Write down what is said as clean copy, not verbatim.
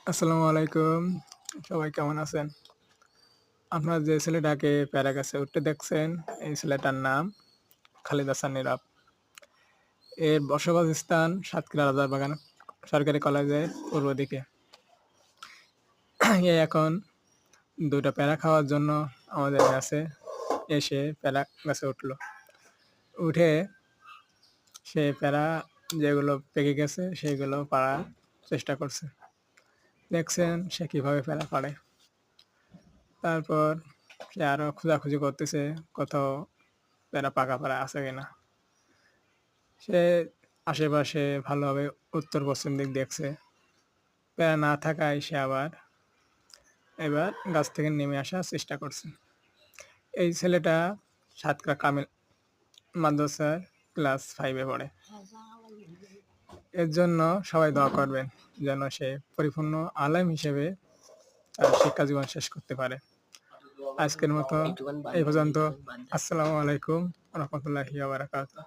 আসসালামু আলাইকুম। সবাই কেমন আছেন? আপনার যে ছেলেটাকে প্যারাগাছে উঠতে দেখছেন, এই ছেলেটার নাম খালিদ হাসান নীরব। এর বসবাসস্থান সাতক্ষীরা রাজারবাগান সরকারি কলেজের পূর্ব দিকে। এ এখন ২ টা প্যারা খাওয়ার জন্য আমাদের কাছে এসে প্যারা গাছে উঠল। উঠে সে প্যারা যেগুলো পেকে গেছে সেগুলো পাড়ার চেষ্টা করছে। দেখছেন সে কিভাবে প্যারা পাড়ে। তারপর সে আরো খোঁজাখুঁজি করতেছে কোথাও প্যারা পাকা প্যারা আছে কিনা। সে আশেপাশে ভালোভাবে উত্তর পশ্চিম দিক দেখছে। প্যারা না থাকায় সে এবার গাছ থেকে নেমে আসার চেষ্টা করছে। এই ছেলেটা সাতক্ষীরা কামিল মাদ্রাসার ক্লাস 5 এ পড়ে। এর জন্য সবাই দোয়া করবেন যেন সে পরিপূর্ণ আলেম হিসেবে তার শিক্ষা জীবন শেষ করতে পারে। আজকের মতো এই পর্যন্ত। আসসালামু আলাইকুম ওয়া রাহমাতুল্লাহি ওয়া বারাকাতুহু।